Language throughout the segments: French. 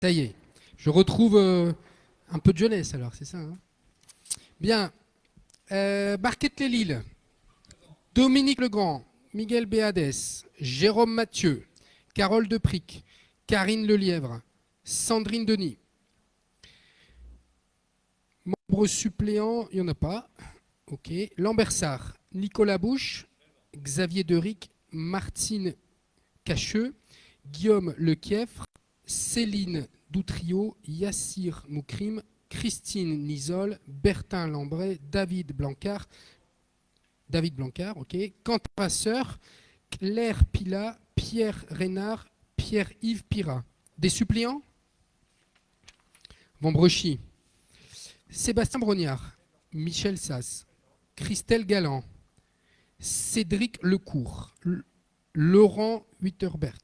Ça y est, je retrouve un peu de jeunesse alors, c'est ça, hein? Bien, Barquette-les-Lille, Dominique Legrand, Miguel Béades, Jérôme Mathieu, Carole Depric, Karine Lelièvre, Sandrine Denis. Membres suppléants, il n'y en a pas. Ok. Lambersart, Nicolas Bouche, Xavier Deric, Martine Cacheux, Guillaume Lequieffre, Céline Doutrio, Yassir Moukrim, Christine Nisol, Bertin Lambray, David Blancard, ok. Quentin Vasseur, Claire Pila, Pierre Reynard, Pierre-Yves Pira. Des suppléants? Vambrechy, Sébastien Brognard, Michel Sass, Christelle Galland, Cédric Lecourt, Laurent Witterberg,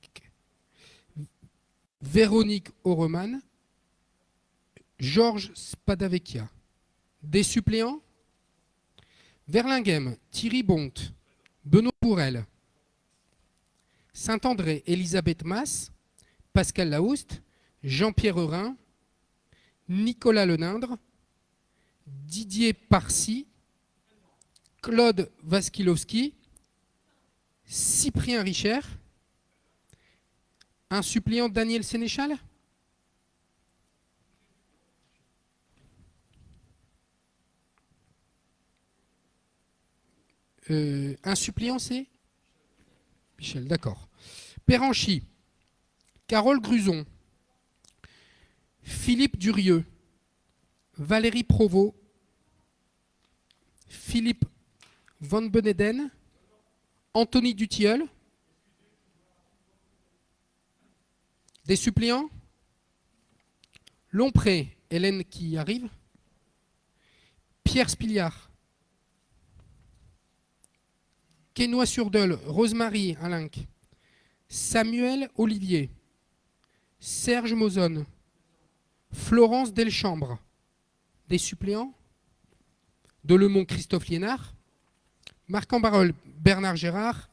Véronique Aureman, Georges Spadavecchia. Des suppléants? Verlinghem, Thierry Bonte, Benoît Bourrel, Saint-André, Elisabeth Masse, Pascal Laouste, Jean-Pierre Rhin, Nicolas Lenindre, Didier Parcy, Claude Vaskilowski, Cyprien Richer, un suppléant Daniel Sénéchal. Un suppléant, c'est Michel, d'accord. Péranchy, Carole Gruson, Philippe Durieux, Valérie Provost, Philippe Van Beneden, Anthony Dutilleul. Des suppléants? Lompré, Hélène qui arrive, Pierre Spiliard, Quesnoy-sur-Dole, Rosemary Alinck, Samuel Olivier, Serge Mozone, Florence Delchambre. Des suppléants? Delemont, Christophe Liénard, Marc-en-Barœul, Bernard Gérard,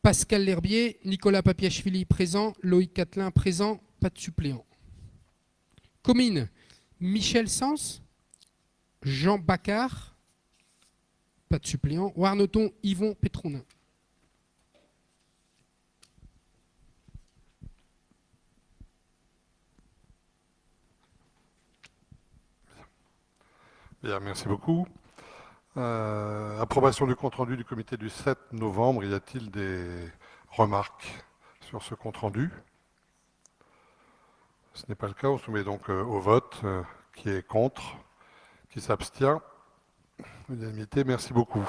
Pascal L'Herbier, Nicolas Papiachvili présent, Loïc Catelin présent, pas de suppléant. Comines, Michel Sens, Jean Baccar, pas de suppléant. Warneton, Yvon Pétronin. Bien, merci beaucoup. Approbation du compte-rendu du comité du 7 novembre. Y a-t-il des remarques sur ce compte-rendu? Ce n'est pas le cas. On soumet donc au vote. Qui est contre? Qui s'abstient? Unanimité, merci beaucoup.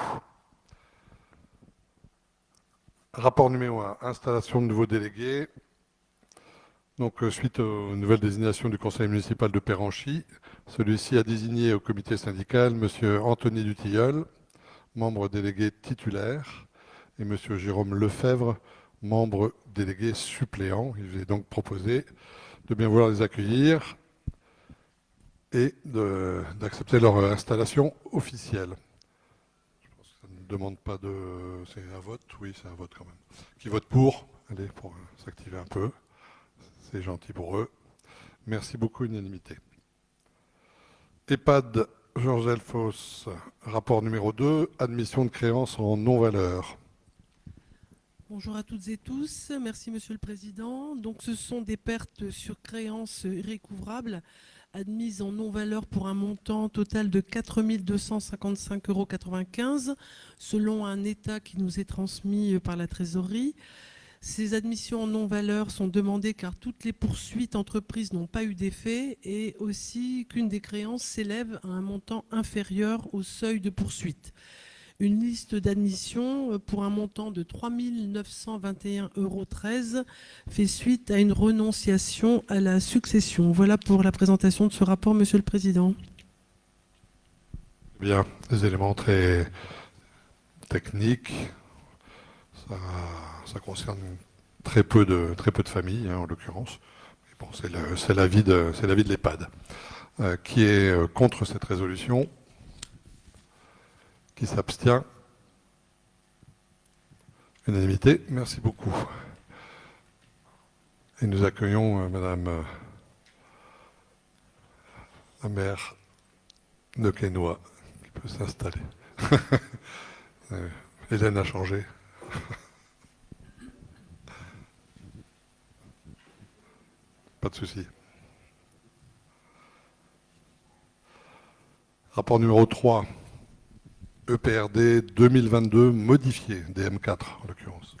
Rapport numéro 1, installation de nouveaux délégués. Donc, suite aux nouvelles désignations du conseil municipal de Péranchy, celui-ci a désigné au comité syndical M. Anthony Dutilleul, membre délégué titulaire, et M. Jérôme Lefebvre, membre délégué suppléant. Il vous est donc proposé de bien vouloir les accueillir et d'accepter leur installation officielle. Je pense que ça ne demande pas de... C'est un vote? Oui, c'est un vote quand même. Qui vote pour? Allez, pour s'activer un peu. C'est gentil pour eux. Merci beaucoup, unanimité. EHPAD Georges Elfos, rapport numéro 2, admission de créances en non-valeur. Bonjour à toutes et tous. Merci, Monsieur le Président. Donc, ce sont des pertes sur créances irrécouvrables admises en non-valeur pour un montant total de 4 255,95 € selon un état qui nous est transmis par la trésorerie. Ces admissions en non-valeur sont demandées car toutes les poursuites entreprises n'ont pas eu d'effet et aussi qu'une des créances s'élève à un montant inférieur au seuil de poursuite. Une liste d'admission pour un montant de 3 921,13 € fait suite à une renonciation à la succession. Voilà pour la présentation de ce rapport, Monsieur le Président. Bien, des éléments très techniques. Ça concerne très peu de familles, hein, en l'occurrence. Bon, c'est l'avis de l'EHPAD. Qui est contre cette résolution? Qui s'abstient? Unanimité, merci beaucoup. Et nous accueillons Madame un maire de Quesnoy qui peut s'installer. Hélène a changé. Pas de souci. Rapport numéro 3, EPRD 2022 modifié, DM4 en l'occurrence.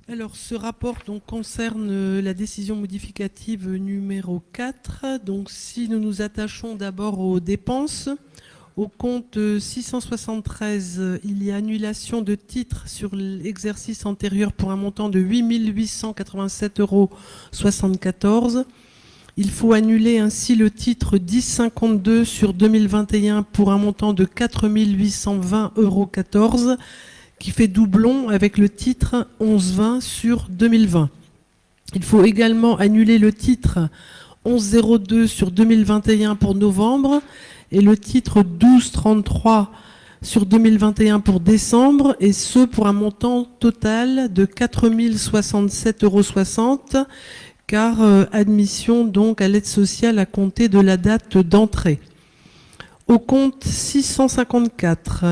Alors, ce rapport donc, concerne la décision modificative numéro 4. Donc, si nous nous attachons d'abord aux dépenses, au compte 673, il y a annulation de titres sur l'exercice antérieur pour un montant de 8 887,74 €. Il faut annuler ainsi le titre 1052 sur 2021 pour un montant de 4 820,14 €, qui fait doublon avec le titre 1120 sur 2020. Il faut également annuler le titre 1102 sur 2021 pour novembre et le titre 1233 sur 2021 pour décembre, et ce pour un montant total de 4 067,60 €, car admission donc à l'aide sociale à compter de la date d'entrée. Au compte 654,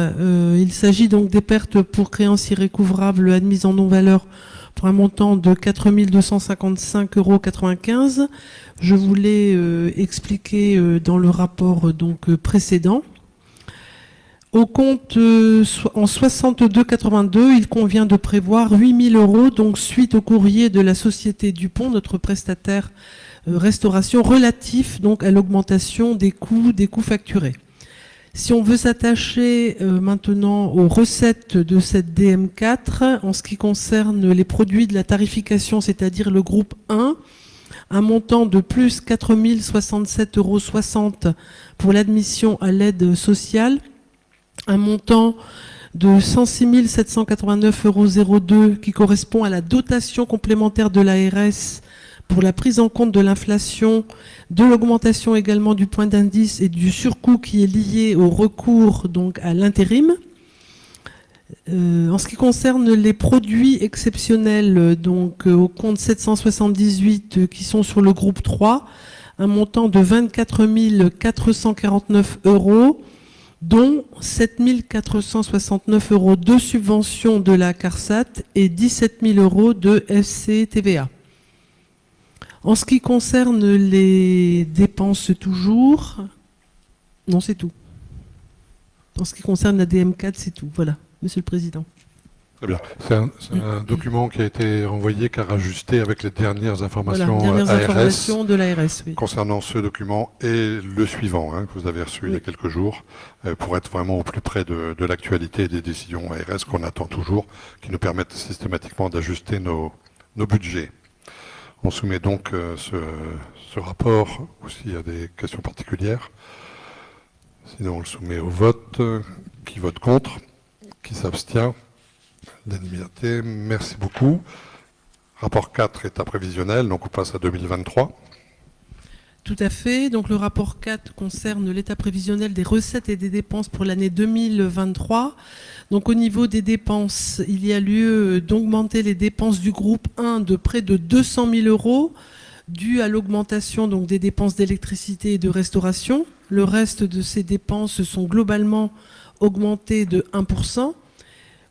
il s'agit donc des pertes pour créanciers recouvrables admises en non-valeur pour un montant de 4 255,95 €. Je vous l'ai expliqué dans le rapport donc, précédent. Au compte en 62,82, il convient de prévoir 8 000 €, donc suite au courrier de la société Dupont, notre prestataire restauration, relatif donc à l'augmentation des coûts facturés. Si on veut s'attacher maintenant aux recettes de cette DM4, en ce qui concerne les produits de la tarification, c'est-à-dire le groupe 1, un montant de plus 4 067,60 € pour l'admission à l'aide sociale, un montant de 106 789,02 € qui correspond à la dotation complémentaire de l'ARS pour la prise en compte de l'inflation, de l'augmentation également du point d'indice et du surcoût qui est lié au recours donc à l'intérim. En ce qui concerne les produits exceptionnels, donc au compte 778 qui sont sur le groupe 3, un montant de 24 449 €, dont 7 469 € de subvention de la CARSAT et 17 000 € de FCTVA. En ce qui concerne les dépenses toujours, non, c'est tout. En ce qui concerne la DM4, c'est tout. Voilà, Monsieur le Président. Très bien. C'est un document qui a été renvoyé car ajusté avec les dernières informations, informations de l'ARS. Oui. Concernant ce document et le suivant que vous avez reçu il y a quelques jours, pour être vraiment au plus près de l'actualité et des décisions ARS qu'on attend toujours, qui nous permettent systématiquement d'ajuster nos budgets. On soumet donc ce rapport aussi à des questions particulières. Sinon, on le soumet au vote. Qui vote contre? Qui s'abstient? L'unanimité. Merci beaucoup. Rapport 4, état prévisionnel. Donc, on passe à 2023. Tout à fait. Donc, le rapport 4 concerne l'état prévisionnel des recettes et des dépenses pour l'année 2023. Donc, au niveau des dépenses, il y a lieu d'augmenter les dépenses du groupe 1 de près de 200 000 € dû à l'augmentation donc des dépenses d'électricité et de restauration. Le reste de ces dépenses sont globalement augmentées de 1%.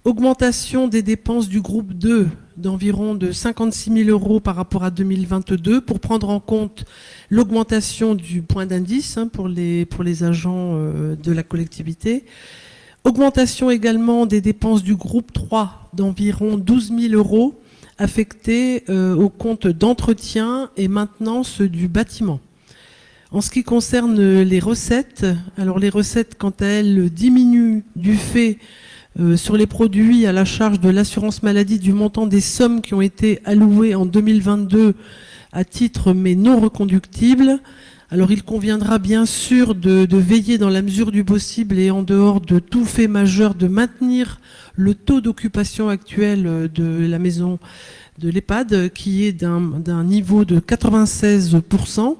Augmentation des dépenses du groupe 2 d'environ de 56 000 € par rapport à 2022 pour prendre en compte l'augmentation du point d'indice pour les agents de la collectivité. Augmentation également des dépenses du groupe 3 d'environ 12 000 € affectés au compte d'entretien et maintenance du bâtiment. En ce qui concerne les recettes, alors les recettes quant à elles diminuent du fait sur les produits à la charge de l'assurance maladie du montant des sommes qui ont été allouées en 2022 à titre mais non reconductibles. Alors il conviendra bien sûr de veiller dans la mesure du possible et en dehors de tout fait majeur de maintenir le taux d'occupation actuel de la maison de l'EHPAD qui est d'un niveau de 96%.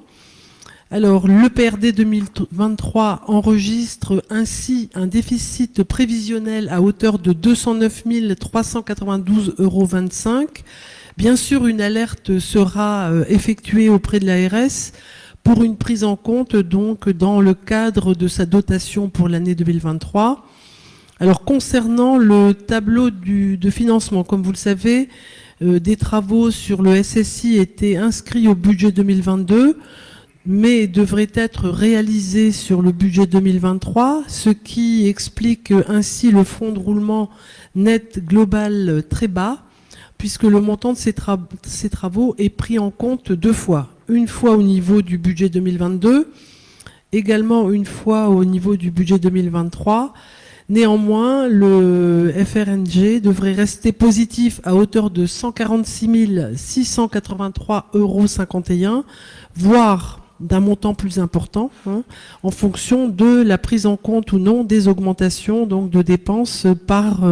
Alors, le PRD 2023 enregistre ainsi un déficit prévisionnel à hauteur de 209 392,25 €. Bien sûr, une alerte sera effectuée auprès de l'ARS pour une prise en compte donc dans le cadre de sa dotation pour l'année 2023. Alors concernant le tableau de financement, comme vous le savez, des travaux sur le SSI étaient inscrits au budget 2022, mais devraient être réalisés sur le budget 2023, ce qui explique ainsi le fonds de roulement net global très bas, puisque le montant de ces travaux est pris en compte deux fois. Une fois au niveau du budget 2022, également une fois au niveau du budget 2023. Néanmoins, le FRNG devrait rester positif à hauteur de 146 683,51 €, voire d'un montant plus important, en fonction de la prise en compte ou non des augmentations donc, de dépenses par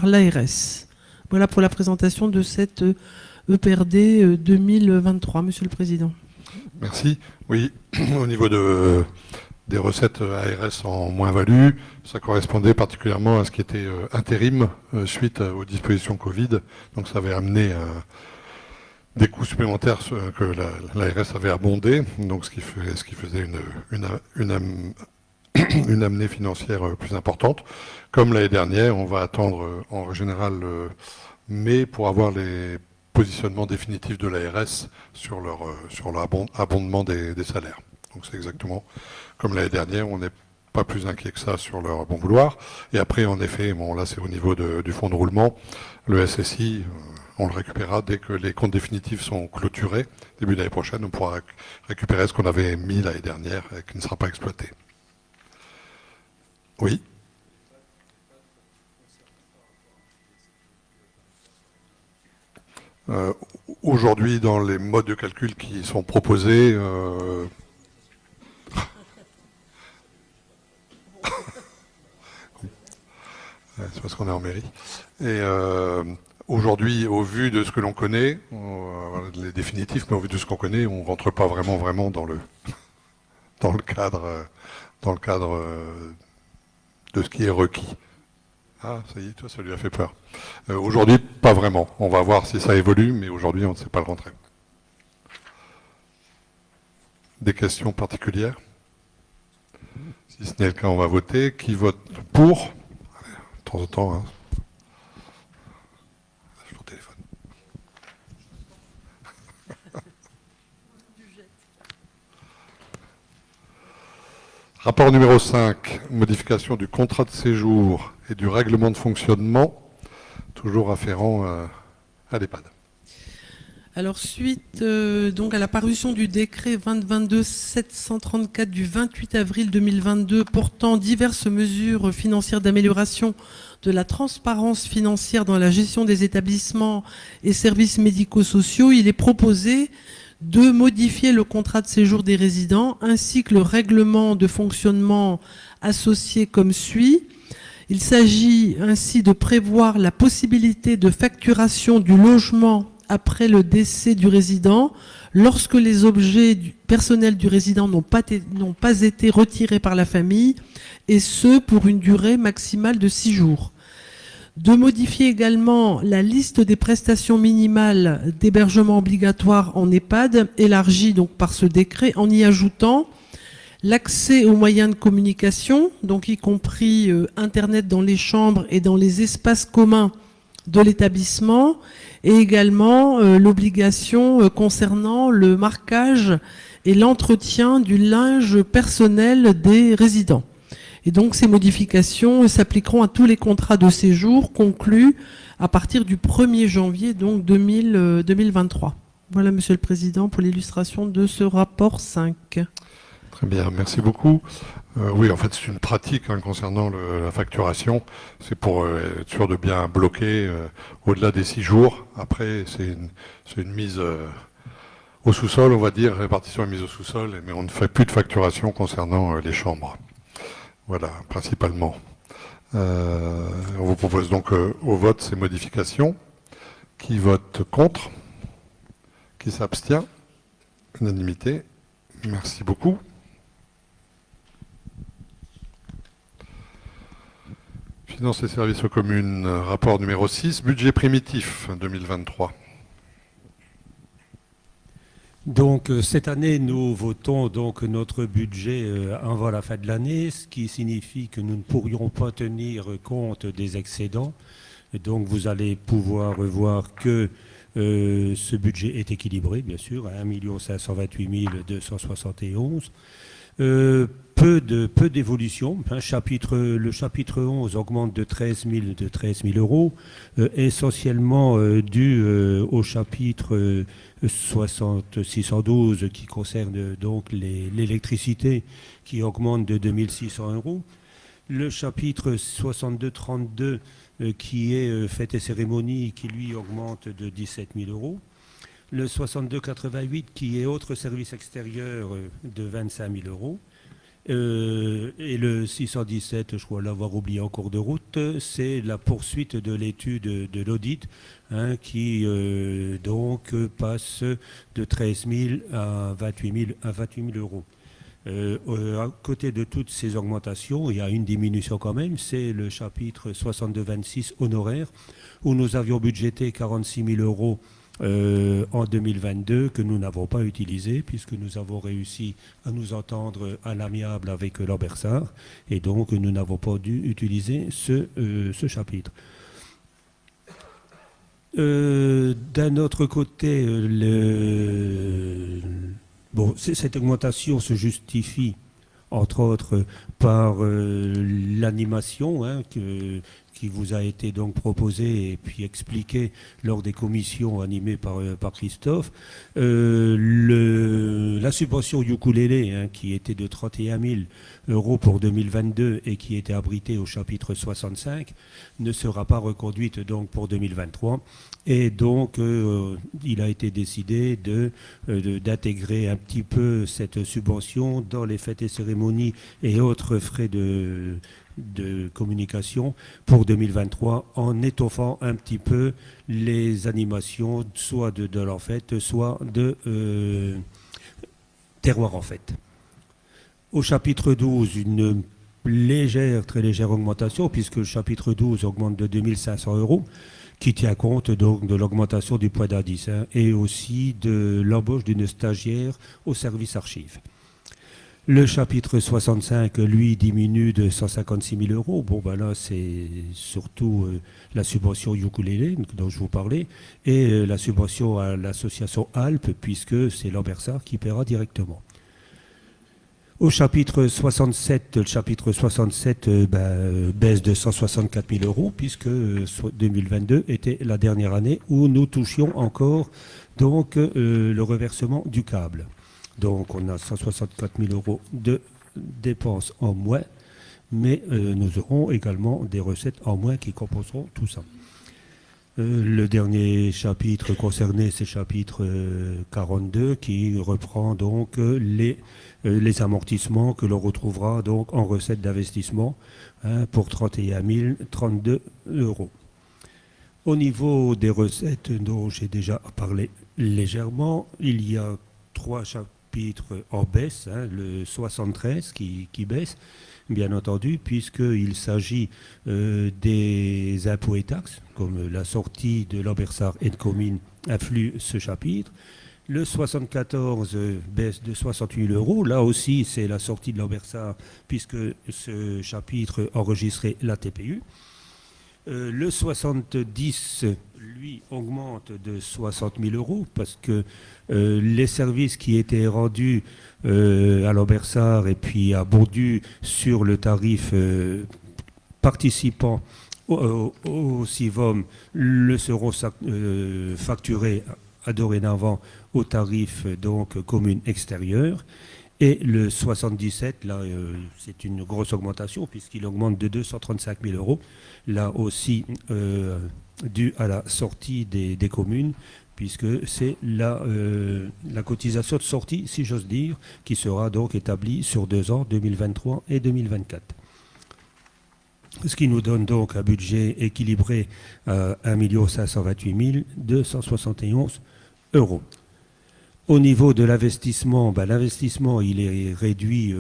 l'ARS. Voilà pour la présentation de cette EPRD 2023, Monsieur le Président. Merci. Oui, au niveau des recettes ARS en moins-value, ça correspondait particulièrement à ce qui était intérim suite aux dispositions Covid. Donc ça avait amené des coûts supplémentaires que l'ARS avait abondé, donc ce qui faisait une amenée financière plus importante. Comme l'année dernière, on va attendre en général mai pour avoir les positionnements définitifs de l'ARS sur l'abondement des salaires. Donc c'est exactement comme l'année dernière, on n'est pas plus inquiet que ça sur leur bon vouloir. Et après, en effet, bon là c'est au niveau du fonds de roulement, le SSI, on le récupérera dès que les comptes définitifs sont clôturés. Début d'année prochaine, on pourra récupérer ce qu'on avait mis l'année dernière et qui ne sera pas exploité. Oui. Aujourd'hui, dans les modes de calcul qui sont proposés, c'est parce qu'on est en mairie. Et aujourd'hui, au vu de ce que l'on connaît, les définitifs, mais au vu de ce qu'on connaît, on ne rentre pas vraiment dans le cadre de ce qui est requis. Ah, ça y est, toi, ça lui a fait peur. Aujourd'hui, pas vraiment. On va voir si ça évolue, mais aujourd'hui, on ne sait pas le rentrer. Des questions particulières? Si ce n'est le cas, on va voter. Qui vote pour? De temps en temps, hein. Je mon téléphone. Rapport numéro 5, modification du contrat de séjour et du règlement de fonctionnement, toujours afférent à l'EHPAD. Alors suite donc à la parution du décret 2022-734 du 28 avril 2022 portant diverses mesures financières d'amélioration de la transparence financière dans la gestion des établissements et services médico-sociaux, il est proposé de modifier le contrat de séjour des résidents ainsi que le règlement de fonctionnement associé comme suit. Il s'agit ainsi de prévoir la possibilité de facturation du logement après le décès du résident lorsque les objets personnels du résident n'ont pas été retirés par la famille, et ce pour une durée maximale de 6 jours. De modifier également la liste des prestations minimales d'hébergement obligatoire en EHPAD, élargie donc par ce décret, en y ajoutant l'accès aux moyens de communication, donc y compris Internet dans les chambres et dans les espaces communs de l'établissement, et également l'obligation concernant le marquage et l'entretien du linge personnel des résidents. Et donc ces modifications s'appliqueront à tous les contrats de séjour conclus à partir du 1er janvier donc 2023. Voilà, Monsieur le Président, pour l'illustration de ce rapport 5. Très bien, merci beaucoup. Oui, en fait, c'est une pratique concernant la facturation. C'est pour être sûr de bien bloquer au-delà des 6 jours. Après, c'est une mise au sous-sol, on va dire, répartition et mise au sous-sol, mais on ne fait plus de facturation concernant les chambres. Voilà, principalement. On vous propose donc au vote ces modifications. Qui vote contre? Qui s'abstient? Unanimité. Merci beaucoup. Finances et services aux communes, rapport numéro 6, budget primitif 2023. Donc cette année, nous votons donc notre budget avant la fin de l'année, ce qui signifie que nous ne pourrions pas tenir compte des excédents. Et donc vous allez pouvoir voir que ce budget est équilibré, bien sûr, à 1 528 271. Peu d'évolution. Le chapitre 11 augmente de 13 000 euros, essentiellement dû au chapitre 612 qui concerne donc l'électricité qui augmente de 2 600 euros. Le chapitre 62-32 qui est fêtes et cérémonies qui lui augmente de 17 000 euros. Le 62-88 qui est autres services extérieurs de 25 000 euros. Et le 617, je crois l'avoir oublié en cours de route, c'est la poursuite de l'étude de l'audit qui donc passe de 13 000 à 28 000 euros. À côté de toutes ces augmentations, il y a une diminution quand même, c'est le chapitre 62-26 honoraires, où nous avions budgété 46 000 euros en 2022 que nous n'avons pas utilisé puisque nous avons réussi à nous entendre à l'amiable avec l'Ambersart et donc nous n'avons pas dû utiliser ce chapitre. D'un autre côté, cette augmentation se justifie entre autres par l'animation qui vous a été donc proposée et puis expliquée lors des commissions animées par Christophe. La subvention ukulélé qui était de 31 000 euros pour 2022 et qui était abritée au chapitre 65 ne sera pas reconduite donc pour 2023. Et donc, il a été décidé d'intégrer un petit peu cette subvention dans les fêtes et cérémonies et autres frais de communication pour 2023 en étoffant un petit peu les animations, soit de l'enfête, soit de terroir en fête. Au chapitre 12, une très légère augmentation, puisque le chapitre 12 augmente de 2 500 euros, qui tient compte donc de l'augmentation du point d'indice et aussi de l'embauche d'une stagiaire au service archives. Le chapitre 65, lui, diminue de 156 000 euros. Là, c'est surtout la subvention ukulélé dont je vous parlais et la subvention à l'association Alpes, puisque c'est l'Ambersart qui paiera directement. Au chapitre 67, baisse de 164 000 euros, puisque 2022 était la dernière année où nous touchions encore donc, le reversement du câble. Donc on a 164 000 euros de dépenses en moins, mais nous aurons également des recettes en moins qui composeront tout ça. Le dernier chapitre concerné, c'est chapitre 42 qui reprend donc les amortissements que l'on retrouvera donc en recettes d'investissement pour 31 032 euros. Au niveau des recettes dont j'ai déjà parlé légèrement, il y a 3 chapitres en baisse, le 73 qui baisse, bien entendu, puisqu'il s'agit des impôts et taxes, comme la sortie de l'Ambersart et de Comines influe ce chapitre. Le 74 baisse de 68 000 euros. Là aussi, c'est la sortie de l'Ambersart, puisque ce chapitre enregistrait la TPU. Le 70, lui, augmente de 60 000 euros parce que les services qui étaient rendus à l'Ambersart et puis à Bondu sur le tarif participant au CIVOM le seront facturés dorénavant au tarif donc commune extérieure. Et le 77, là, c'est une grosse augmentation puisqu'il augmente de 235 000 euros. Là aussi, dû à la sortie des communes, puisque c'est la cotisation de sortie, si j'ose dire, qui sera donc établie sur 2 ans, 2023 et 2024. Ce qui nous donne donc un budget équilibré à 1 528 271 euros. Au niveau de l'investissement, l'investissement il est réduit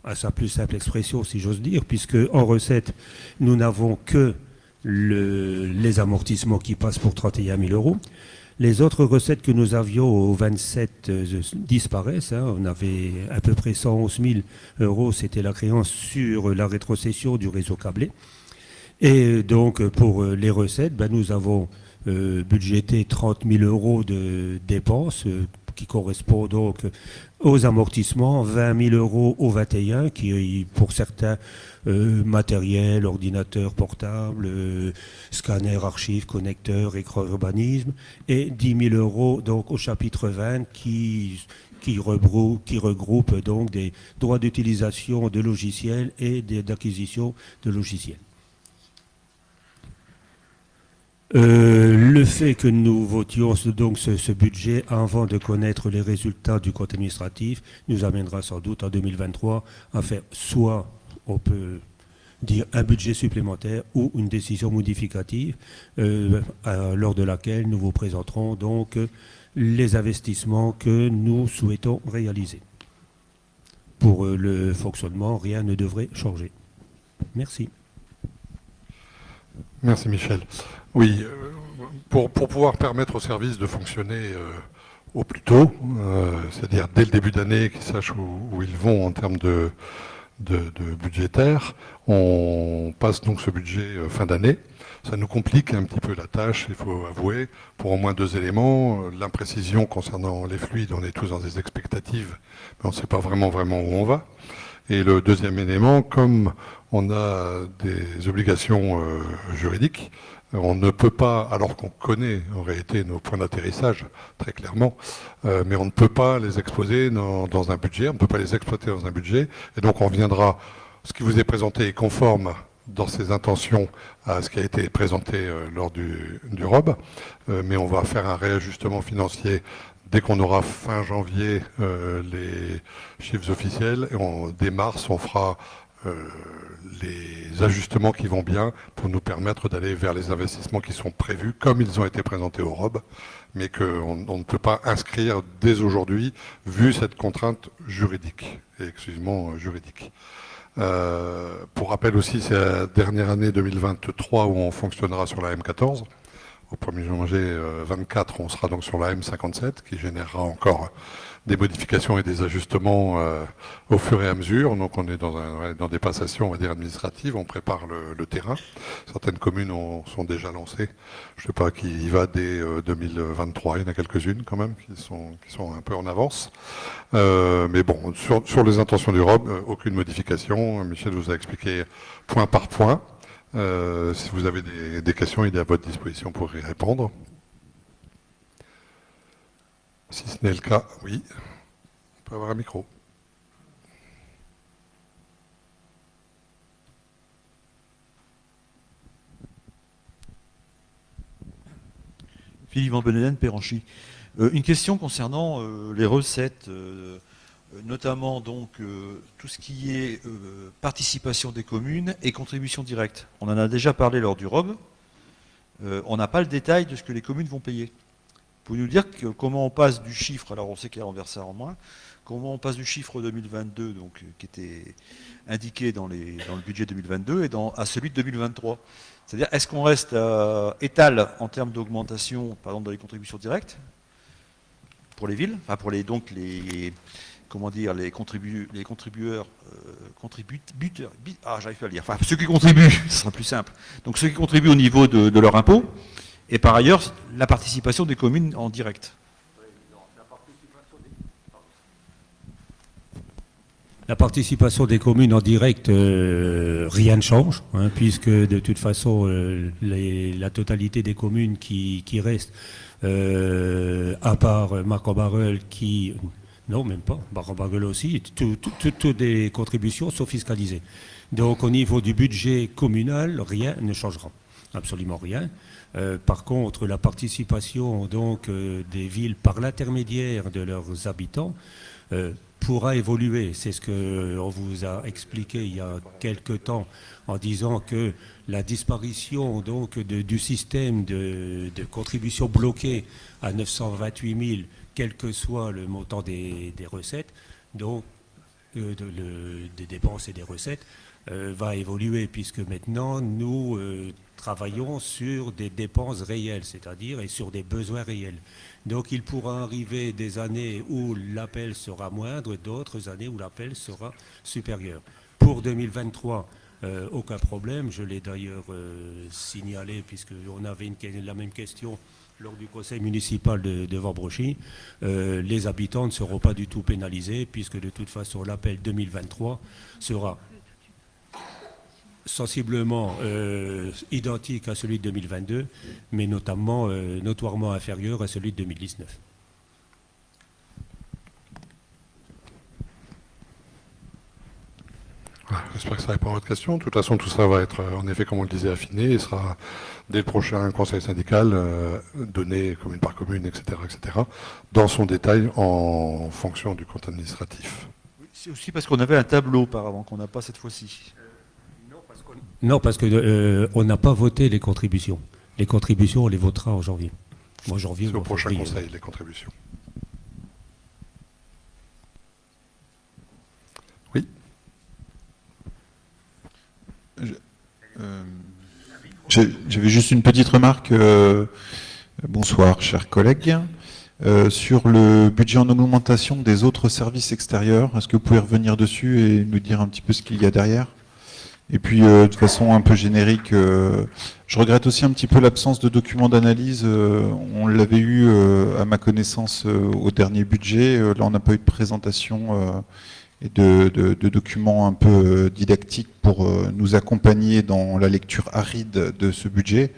à sa plus simple expression, si j'ose dire, puisque en recette, nous n'avons que les amortissements qui passent pour 31 000 euros. Les autres recettes que nous avions au 27 disparaissent. On avait à peu près 111 000 euros, c'était la créance sur la rétrocession du réseau câblé. Et donc pour les recettes, nous avons budgété 30 000 euros de dépenses qui correspond donc aux amortissements, 20 000 euros au 21, qui pour certains matériel, ordinateur portable, scanner, archives, connecteurs, écran urbanisme, et 10 000 euros donc au chapitre 20 qui regroupe donc des droits d'utilisation de logiciels et d'acquisition de logiciels. Le fait que nous votions donc ce budget avant de connaître les résultats du compte administratif nous amènera sans doute en 2023 à faire soit, on peut dire, un budget supplémentaire ou une décision modificative lors de laquelle nous vous présenterons donc les investissements que nous souhaitons réaliser. Pour le fonctionnement, rien ne devrait changer. Merci. Merci Michel. Oui, pour pouvoir permettre aux services de fonctionner au plus tôt, c'est-à-dire dès le début d'année, qu'ils sachent où ils vont en termes de budgétaire, on passe donc ce budget fin d'année. Ça nous complique un petit peu la tâche, il faut avouer, pour au moins 2 éléments. L'imprécision concernant les fluides, on est tous dans des expectatives, mais on ne sait pas vraiment où on va. Et le deuxième élément, comme on a des obligations juridiques, on ne peut pas, alors qu'on connaît en réalité nos points d'atterrissage très clairement, mais on ne peut pas les exposer dans un budget, on ne peut pas les exploiter dans un budget, et donc on reviendra, ce qui vous est présenté est conforme dans ses intentions à ce qui a été présenté lors du ROB, mais on va faire un réajustement financier dès qu'on aura fin janvier les chiffres officiels, et dès mars on fera les ajustements qui vont bien pour nous permettre d'aller vers les investissements qui sont prévus comme ils ont été présentés au ROB, mais qu'on ne peut pas inscrire dès aujourd'hui vu cette contrainte juridique, et exclusivement juridique. Pour rappel aussi, c'est la dernière année 2023 où on fonctionnera sur la M14. Au 1er janvier 24, on sera donc sur la M57 qui générera encore des modifications et des ajustements au fur et à mesure. Donc on est dans des passations, on va dire, administratives, on prépare le terrain. Certaines communes sont déjà lancées. Je ne sais pas qui y va dès 2023, il y en a quelques-unes quand même qui sont un peu en avance. Mais bon, sur les intentions du ROB, aucune modification. Michel vous a expliqué point par point. Si vous avez des questions, il est à votre disposition pour y répondre. Si ce n'est le cas, oui, on peut avoir un micro. Philippe Van Beneden, Péranchy. Une question concernant les recettes, notamment donc tout ce qui est participation des communes et contribution directe. On en a déjà parlé lors du ROB. On n'a pas le détail de ce que les communes vont payer. Pouvez-vous nous dire comment on passe du chiffre, alors on sait qu'il y a renversé en moins, comment on passe du chiffre 2022, donc, qui était indiqué dans le budget 2022, et à celui de 2023 ? C'est-à-dire, est-ce qu'on reste étal en termes d'augmentation, par exemple, dans les contributions directes, pour les villes, enfin pour les contributeurs, j'arrive pas à le dire, enfin ceux qui contribuent, ce sera plus simple. Donc ceux qui contribuent au niveau de leur impôt, et par ailleurs, la participation des communes en direct. La participation des communes en direct, rien ne change, puisque de toute façon, la totalité des communes qui restent, à part Marc-en-Barœul qui... Non, même pas. Marc-en-Barœul aussi. Toutes les contributions sont fiscalisées. Donc au niveau du budget communal, rien ne changera. Absolument rien. Par contre, la participation donc, des villes par l'intermédiaire de leurs habitants pourra évoluer. C'est ce qu'on vous a expliqué il y a quelque temps en disant que la disparition donc, du système de contribution bloquée à 928 000, quel que soit le montant des recettes, donc des dépenses et des recettes, va évoluer, puisque maintenant, nous travaillons sur des dépenses réelles, c'est-à-dire et sur des besoins réels. Donc il pourra arriver des années où l'appel sera moindre, d'autres années où l'appel sera supérieur. Pour 2023, aucun problème, je l'ai d'ailleurs signalé, puisqu'on avait la même question lors du conseil municipal de Vambrochy. Les habitants ne seront pas du tout pénalisés, puisque de toute façon l'appel 2023 sera sensiblement identique à celui de 2022, mais notoirement inférieur à celui de 2019. Voilà, j'espère que ça répond à votre question. De toute façon, tout ça va être, en effet, comme on le disait, affiné et sera, dès le prochain conseil syndical, donné commune par commune, etc., dans son détail en fonction du compte administratif. C'est aussi parce qu'on avait un tableau auparavant qu'on n'a pas cette fois-ci. Non, parce qu'on n'a pas voté les contributions. Les contributions, on les votera en janvier. En janvier C'est ou au en prochain février. conseil, les contributions. Oui. J'avais juste une petite remarque. Bonsoir, chers collègues. Sur le budget en augmentation des autres services extérieurs, est-ce que vous pouvez revenir dessus et nous dire un petit peu ce qu'il y a derrière ? Et puis, de façon un peu générique, je regrette aussi un petit peu l'absence de documents d'analyse. On l'avait eu, à ma connaissance, au dernier budget. Là, on n'a pas eu de présentation et de documents un peu didactiques pour nous accompagner dans la lecture aride de ce budget.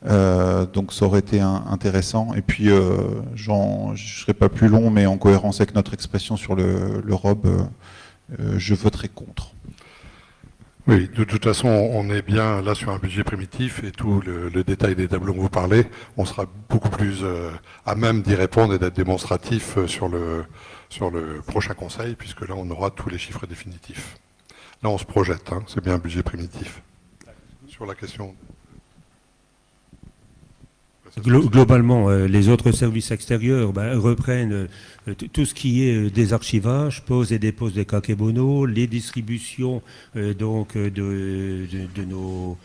Donc ça aurait été intéressant. Et puis, je ne serai pas plus long, mais en cohérence avec notre expression sur le ROB, je voterai contre. Oui, de toute façon, on est bien là sur un budget primitif et tout le détail des tableaux dont vous parlez, on sera beaucoup plus à même d'y répondre et d'être démonstratif sur le prochain conseil, puisque là, on aura tous les chiffres définitifs. Là, on se projette, hein, c'est bien un budget primitif. Sur la question... Globalement, les autres services extérieurs reprennent tout ce qui est des archivages, pose et dépose des kakebono, les distributions donc de nos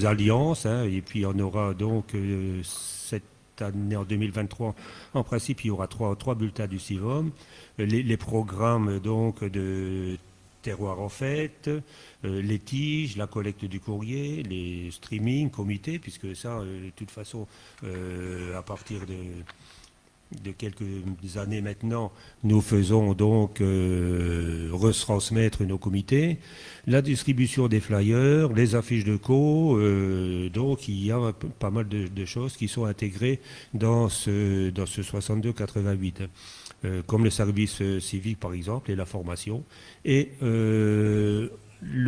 alliances, hein, et puis on aura donc cette année en 2023, en principe il y aura trois bulletins du CIVOM, les programmes donc de terroir en fête, les tiges, la collecte du courrier, les streamings, comités, puisque ça, de toute façon, à partir de quelques années maintenant, nous faisons donc retransmettre nos comités, la distribution des flyers, les affiches de donc il y a pas mal de choses qui sont intégrées dans ce 62-88. Comme le service civique par exemple et la formation, et le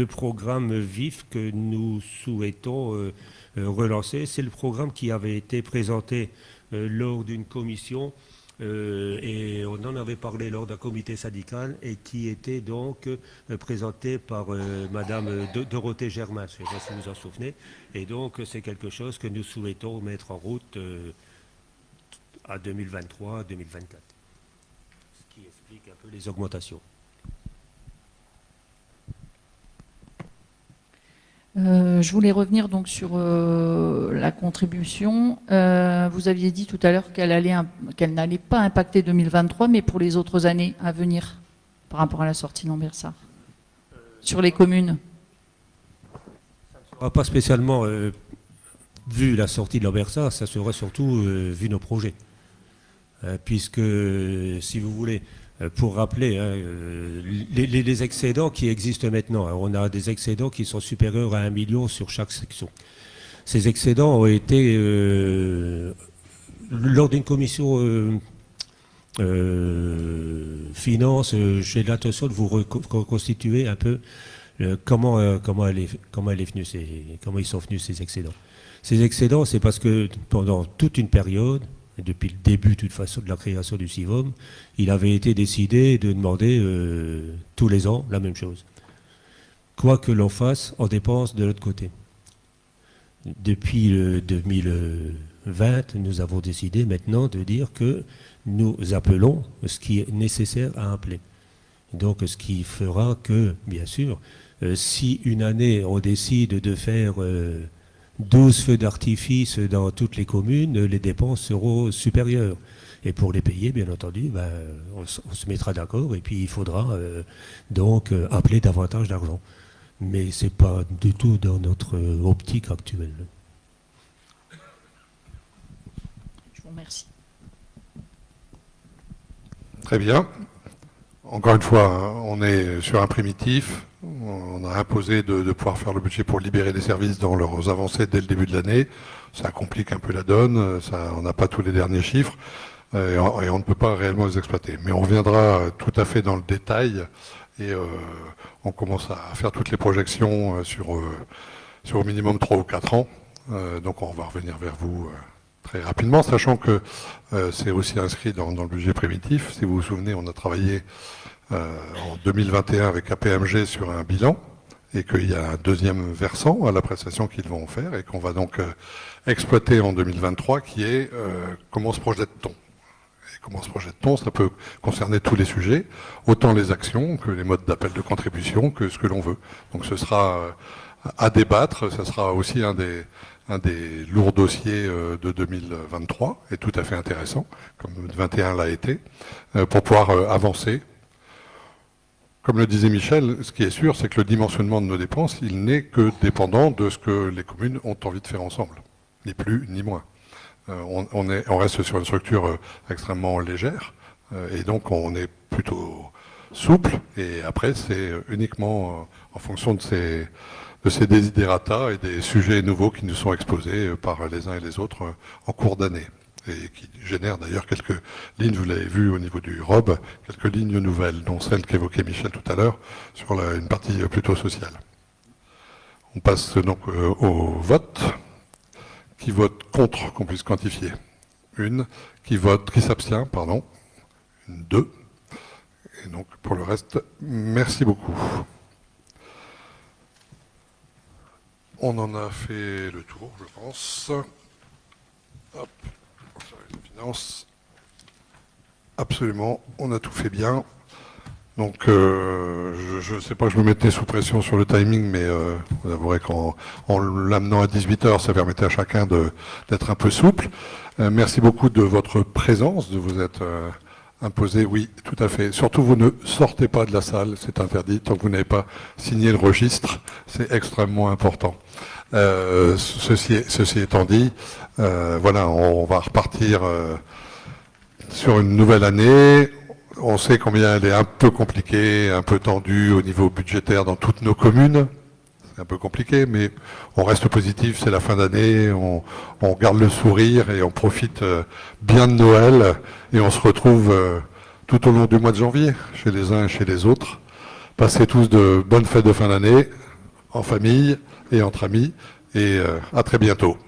programme VIF que nous souhaitons relancer, c'est le programme qui avait été présenté lors d'une commission et on en avait parlé lors d'un comité syndical et qui était donc présenté par Madame Dorothée Germain, je ne sais pas si vous vous en souvenez, et donc c'est quelque chose que nous souhaitons mettre en route à 2023-2024. Qui explique un peu les augmentations. Je voulais revenir donc sur la contribution. Vous aviez dit tout à l'heure qu'elle n'allait pas impacter 2023, mais pour les autres années à venir, par rapport à la sortie Lambersart, sur les communes. Pas spécialement vu la sortie de Lambersart, ça serait surtout vu nos projets. Puisque, si vous voulez, pour rappeler, hein, les excédents qui existent maintenant, hein, on a des excédents qui sont supérieurs à 1 million sur chaque section. Ces excédents ont été, lors d'une commission finance, chez l'attention de vous reconstituer un peu comment ils sont venus ces excédents. Ces excédents, c'est parce que pendant toute une période, et depuis le début de toute façon de la création du CIVOM, il avait été décidé de demander tous les ans la même chose. Quoi que l'on fasse, on dépense de l'autre côté. Depuis 2020, nous avons décidé maintenant de dire que nous appelons ce qui est nécessaire à appeler. Donc ce qui fera que, bien sûr, si une année on décide de faire 12 feux d'artifice dans toutes les communes, les dépenses seront supérieures. Et pour les payer, bien entendu, on se mettra d'accord et puis il faudra donc appeler davantage d'argent. Mais ce n'est pas du tout dans notre optique actuelle. Je vous remercie. Très bien. Encore une fois, hein, on est sur un primitif. On a imposé de pouvoir faire le budget pour libérer les services dans leurs avancées dès le début de l'année. Ça complique un peu la donne. On n'a pas tous les derniers chiffres. Et on ne peut pas réellement les exploiter. Mais on reviendra tout à fait dans le détail et on commence à faire toutes les projections sur au minimum 3 ou 4 ans. Donc on va revenir vers vous très rapidement, sachant que c'est aussi inscrit dans le budget primitif. Si vous vous souvenez, on a travaillé en 2021 avec KPMG sur un bilan et qu'il y a un deuxième versant à la prestation qu'ils vont faire et qu'on va donc exploiter en 2023 qui est comment se projette-t-on. Comment se projette-t-on? Ça peut concerner tous les sujets, autant les actions que les modes d'appel de contribution, que ce que l'on veut. Donc ce sera à débattre, ça sera aussi un des lourds dossiers de 2023, et tout à fait intéressant, comme 2021 l'a été, pour pouvoir avancer. Comme le disait Michel, ce qui est sûr, c'est que le dimensionnement de nos dépenses, il n'est que dépendant de ce que les communes ont envie de faire ensemble, ni plus ni moins. On reste sur une structure extrêmement légère et donc on est plutôt souple et après c'est uniquement en fonction de ces desiderata et des sujets nouveaux qui nous sont exposés par les uns et les autres en cours d'année et qui génèrent d'ailleurs quelques lignes, vous l'avez vu au niveau du ROB, quelques lignes nouvelles, dont celle qu'évoquait Michel tout à l'heure sur une partie plutôt sociale. On passe donc au vote. Qui vote contre qu'on puisse quantifier. Qui s'abstient, pardon. 2. Et donc pour le reste, merci beaucoup. On en a fait le tour, je pense. Hop, les finances. Absolument, on a tout fait bien. Donc, je ne sais pas, je me mettais sous pression sur le timing, mais vous avouerez qu'en l'amenant à 18h, ça permettait à chacun d'être un peu souple. Merci beaucoup de votre présence, de vous être imposé. Oui, tout à fait. Surtout, vous ne sortez pas de la salle, c'est interdit. Tant que vous n'avez pas signé le registre, c'est extrêmement important. Ceci étant dit, voilà, on va repartir sur une nouvelle année. On sait combien elle est un peu compliquée, un peu tendue au niveau budgétaire dans toutes nos communes. C'est un peu compliqué, mais on reste positif, c'est la fin d'année, on garde le sourire et on profite bien de Noël et on se retrouve tout au long du mois de janvier, chez les uns et chez les autres. Passez tous de bonnes fêtes de fin d'année, en famille et entre amis, et à très bientôt.